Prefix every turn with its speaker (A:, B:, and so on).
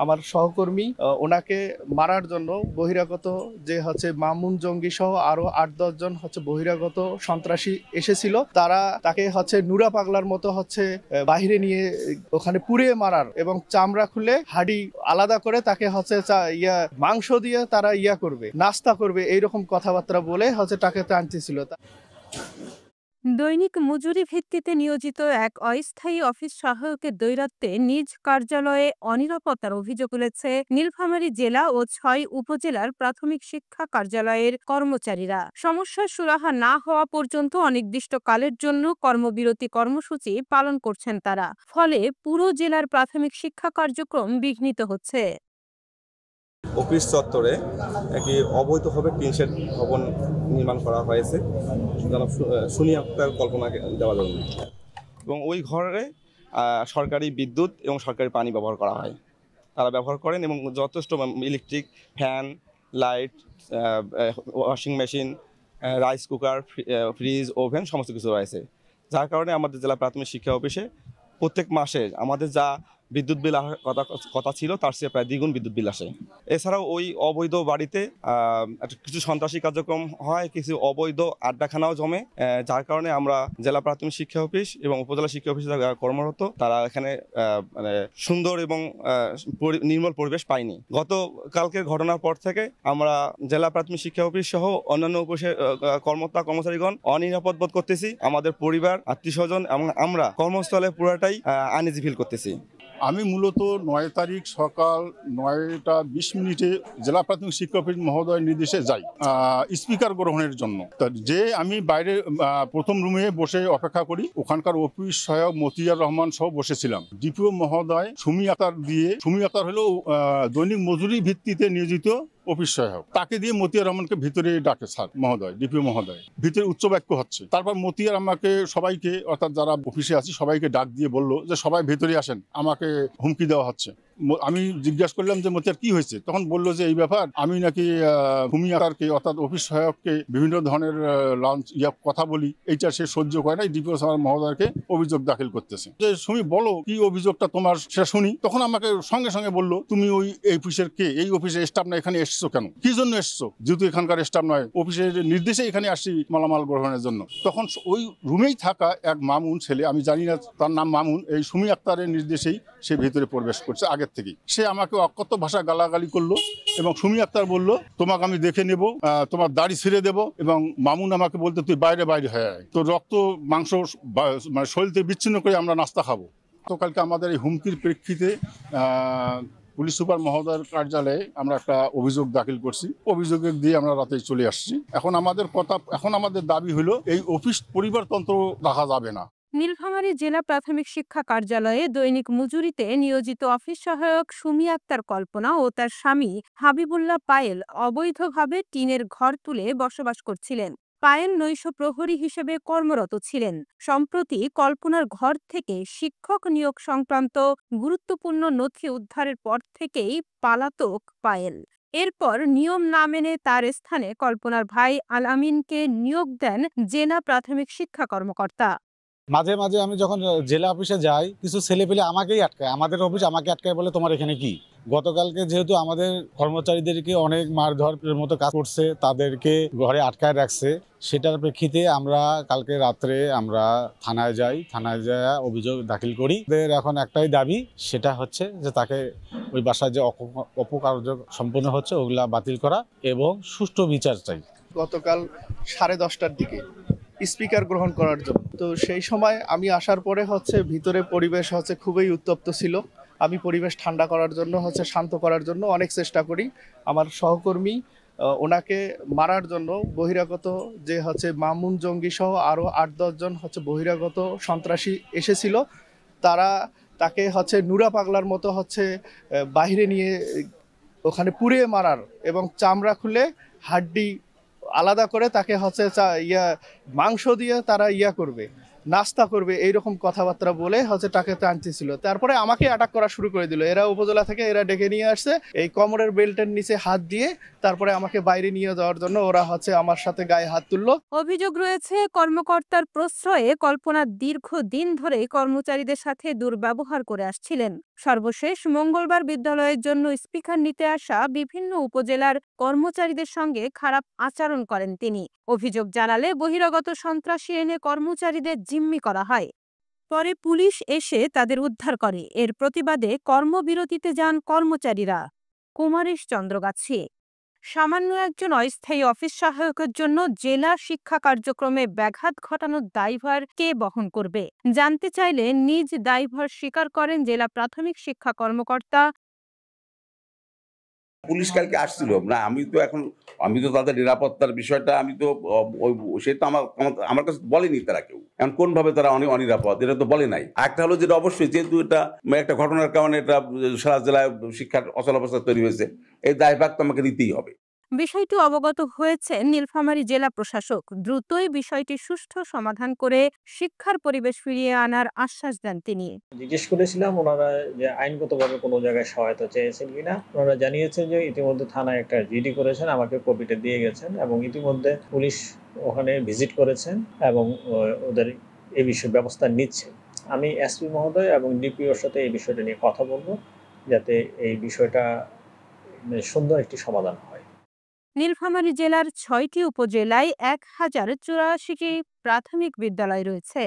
A: আমার সহকর্মী ওনাকে মারার জন্য বহিরাগত যে হচ্ছে মামুন জঙ্গি সহ আরো 8-10 জন হচ্ছে বহিরাগত সন্ত্রাসী এসেছিল। তারা তাকে হচ্ছে নুরা পাগলার মতো হচ্ছে বাহিরে নিয়ে ওখানে পুড়িয়ে মারার এবং চামড়া খুলে হাড়ি আলাদা করে তাকে হচ্ছে মাংস দিয়ে তারা করবে, নাস্তা করবে, এইরকম কথাবার্তা বলে হচ্ছে তাকে টানতেছিল।
B: দৈনিক মজুরি ভিত্তিতে নিয়োজিত এক অস্থায়ী অফিস সহায়কের দৌরাত্মে নিজ কার্যালয়ে অনিরাপত্তার অভিযোগ তুলেছে নীলফামারী জেলা ও 6 উপজেলার প্রাথমিক শিক্ষা কার্যালয়ের কর্মচারীরা। সমস্যার সুরাহা না হওয়া পর্যন্ত অনির্দিষ্টকালের জন্য কর্মবিরতি কর্মসূচি পালন করছেন তারা। ফলে পুরো জেলার প্রাথমিক শিক্ষা কার্যক্রম বিঘ্নিত হচ্ছে।
C: অফিস চত্বরে একটি অবৈধভাবে টিন শেড ভবন নির্মাণ করা হয়েছে সুনি আক্তার কল্পনাকে দেওয়ার জন্য, এবং ওই ঘরে সরকারি বিদ্যুৎ এবং সরকারি পানি ব্যবহার করা হয়। তারা ব্যবহার করেন এবং যথেষ্ট electric fan, light, washing machine, rice cooker, fridge, oven সমস্ত কিছু রয়েছে। যার কারণে আমাদের জেলা প্রাথমিক শিক্ষা অফিসে প্রত্যেক মাসে আমাদের যা বিদ্যুৎ বিল কথা ছিল তার চেয়ে প্রায় দ্বিগুণ বিদ্যুৎ বিল আসে। এছাড়াও ওই অবৈধ বাড়িতে কিছু সন্ত্রাসী কার্যক্রম হয়, কিছু অবৈধ আড্ডাখানাও জমে, যার কারণে আমরা জেলা প্রাথমিক শিক্ষা অফিস এবং উপজেলা শিক্ষা অফিসে যারা কর্মরত তারা এখানে মানে সুন্দর এবং নির্মল পরিবেশ পাইনি। গতকালকের ঘটনার পর থেকে আমরা জেলা প্রাথমিক শিক্ষা অফিস সহ অন্যান্য অফিসের কর্মচারীগণ অনিরাপদ বোধ করতেছি। আমাদের পরিবার, আত্মীয় স্বজন এবং আমরা কর্মস্থলে পুরাটাই আনইজি ফিল করতেছি।
D: আমি মূলত 9 তারিখ সকাল 9টা 20 মিনিটে জেলা প্রাথমিক শিক্ষা অফিস মহোদয়ের নির্দেশে যাই স্পিকার গ্রহণের জন্য। যে আমি বাইরে প্রথম রুমে বসে অপেক্ষা করি, ওখানকার অফিস সহায়ক মতিয়ার রহমান সহ বসেছিলাম। ডিপিও মহোদয় সুমি আক্তার হলো দৈনিক মজুরি ভিত্তিতে নিয়োজিত অফিস সহায়ক, তাকে দিয়ে মতিয়ার রহমানকে ভিতরে ডাকে স্যার মহোদয়, ডিপিও মহোদয় ভিতরে উচ্চ বাক্য হচ্ছে। তারপর মতিয়ার আমাকে সবাইকে, অর্থাৎ যারা অফিসে আছি সবাইকে ডাক দিয়ে বললো যে সবাই ভেতরে আসেন, আমাকে হুমকি দেওয়া হচ্ছে। আমি জিজ্ঞাসা করলাম যে মতিয়ার কি হয়েছে, তখন বললো যে এই ব্যাপার, আমি নাকি ভূমি আকারকে অর্থাৎ অফিস সহায়ককে বিভিন্ন ধরনের লঞ্চ কথা বলি, এইটা সে সহ্য করে না, ডিপিও মহোদয়কে অভিযোগ দাখিল করতেছে। যে সুমি বলো কি অভিযোগটা তোমার, সেটা শুনি। তখন আমাকে সঙ্গে সঙ্গে বললো তুমি ওই অফিসের কে, এই অফিসের স্টাফ না, এখানে এসছো কেন, কি জন্য এসছো, যেহেতু এখানকার স্টাফ নয়, অফিসের নির্দেশে এখানে আসছি মালামাল গ্রহণের জন্য। তখন ওই রুমেই থাকা এক মামুন ছেলে, আমি জানি না তার নাম মামুন, এই সুমি আক্তারের নির্দেশেই সে ভেতরে প্রবেশ করছে আগের থেকেই। সে আমাকে অকথ্য ভাষা গালাগালি করলো এবং সুমি আক্তার বললো তোমাকে আমি দেখে নেব, তোমার দাড়ি ছিঁড়ে দেবো, এবং মামুন আমাকে বলতে তুই বাইরে হয়ে আয়, তো রক্ত মাংস মানে শরীর থেকে বিচ্ছিন্ন করে আমরা নাস্তা খাবো। গতকালকে আমাদের এই হুমকির প্রেক্ষিতে পুলিশ সুপার মহোদয়ের কার্যালয়ে আমরা একটা অভিযোগ দাখিল করছি। অভিযোগ দিয়ে আমরা রাতে চলে আসছি। এখন আমাদের দাবি হলো এই অফিস পরিবারতন্ত্র রাখা যাবে না।
B: নীলফামারী জেলা প্রাথমিক শিক্ষা কার্যালয়ে দৈনিক মজুরিতে নিয়োজিত অফিস সহায়ক সুমি আক্তার কল্পনা ও তার স্বামী হাবিবুল্লাহ পায়েল অবৈধভাবে টিনের ঘর তুলে বসবাস করছিলেন। পায়েল নৈশ প্রহরী হিসেবে কর্মরত ছিলেন। সম্প্রতি কল্পনার ঘর থেকে শিক্ষক নিয়োগ সংক্রান্ত গুরুত্বপূর্ণ নথি উদ্ধারের পর থেকেই পালাতক পায়েল। এরপর নিয়ম না মেনে তার স্থানে কল্পনার ভাই আল আমিনকে নিয়োগ দেন জেলা প্রাথমিক শিক্ষা কর্মকর্তা।
E: মাঝে মাঝে আমি যখন জেলা অফিসে যাই, কিছু ছেলে পেলে আমাকেই আটকায়, আমাদের অফিস আমাকে আটকায়, বলে তোমার এখানে কি। গতকালকে যেহেতু আমাদের কর্মচারীদেরকে অনেক মারধরের মতো কাজ করছে, তাদেরকে ঘরে আটকায় রাখছে, সেটার প্রেক্ষিতে আমরা কালকে রাত্রে আমরা থানায় যাই, থানায় যায় অভিযোগ দাখিল করি। এখন একটাই দাবি, সেটা হচ্ছে যে তাকে ওই বাসায় যে অপকার্য সম্পন্ন হচ্ছে ওগুলা বাতিল করা এবং সুষ্ঠু বিচার চাই।
A: গতকাল 10:30টার দিকে স্পিকার গ্রহণ করার জন্য, তো সেই সময় আমি আসার পরে হচ্ছে ভিতরে পরিবেশ হচ্ছে খুবই উত্তপ্ত ছিল। আমি পরিবেশ ঠান্ডা করার জন্য হচ্ছে শান্ত করার জন্য অনেক চেষ্টা করি। আমার সহকর্মী ওনাকে মারার জন্য বহিরাগত যে হচ্ছে মামুন জঙ্গি সহ আরো 8-10 জন হচ্ছে বহিরাগত সন্ত্রাসী এসেছিল। তারা তাকে হচ্ছে নুরা পাগলার মতো হচ্ছে বাহিরে নিয়ে ওখানে পুড়িয়ে মারার এবং চামড়া খুলে হাড্ডি আলাদা করে তাকে হচ্ছে মাংস দিয়ে তারা করবে, নাস্তা করবে এইরকম কথাবার্তা বলে হচ্ছে টাকা টানতেছিল। তারপরে আমাকে অ্যাটাক করা শুরু করে দিল। এরা উপজেলা থেকে এরা ডেকে নিয়ে আসছে, এই কোমরের বেল্টের নিচে হাত দিয়ে তারপরে আমাকে বাইরে নিয়ে যাওয়ার জন্য ওরা হচ্ছে আমার সাথে গায়ে হাত তুললো।
B: অভিযোগ রয়েছে কর্মকর্তার প্রশ্রয়ে কল্পনা দীর্ঘদিন ধরে কর্মচারীদের সাথে দুর্ব্যবহার করে আসছিলেন। সর্বশেষ মঙ্গলবার বিদ্যালয়ের জন্য স্পিকার নিতে আসা বিভিন্ন উপজেলার কর্মচারীদের সঙ্গে খারাপ আচরণ করেন তিনি। অভিযোগ জানালে বহিরাগত সন্ত্রাসী এনে কর্মচারীদের জিম্মি করা হয়। পরে পুলিশ এসে তাদের উদ্ধার করে। এর প্রতিবাদে কর্মবিরতিতে যান কর্মচারীরা। কুমারেশ চন্দ্রগাছি। সামান্য একজন অস্থায়ী অফিস সহায়কের জন্য জেলা শিক্ষা কার্যক্রমে ব্যাঘাত ঘটানোর দায়ভার কে বহন করবে জানতে চাইলে নিজ দায়ভার স্বীকার করেন জেলা প্রাথমিক শিক্ষা কর্মকর্তা।
F: পুলিশ কালকে আসছিল না, আমি তো তাদের নিরাপত্তার বিষয়টা আমি তো সেটা আমার কাছে বলেনি তারা কেউ। এখন কোন ভাবে তারা অনিরাপদ এটা তো বলে নাই। একটা হলো যেটা অবশ্যই যেহেতু এটা একটা ঘটনার কারণে এটা সারা জেলায় শিক্ষার অচলাবস্থা তৈরি হয়েছে, এই দায়ভার তো আমাকে নিতেই হবে।
B: বিষয়টি অবগত হয়েছেন নীলফামারী জেলা প্রশাসক। দ্রুতই বিষয়টি সুষ্ঠু সমাধান করে শিক্ষার পরিবেশ ফিরিয়ে আনার আশ্বাস দেন তিনি।
G: জিজ্ঞেস করেছিলাম ওনারা যে আইনগতভাবে কোনো জায়গায় সহায়তা চেয়েছেন কিনা। ওনারা জানিয়েছেন যে ইতিমধ্যে থানায় একটা জিডি করেছেন, আমাকে কপিটা দিয়ে গেছেন এবং ইতিমধ্যে পুলিশ ওখানে ভিজিট করেছেন এবং ওদের এই বিষয়ে ব্যবস্থা নিচ্ছে। আমি এসপি মহোদয় এবং ডিপিওর সাথে এই বিষয়টা নিয়ে কথা বলবো যাতে এই বিষয়টা সুন্দর একটি সমাধান হয়।
B: নীলফামারী জেলার ৬টি উপজেলায় ১,০৮৪টি প্রাথমিক বিদ্যালয় রয়েছে।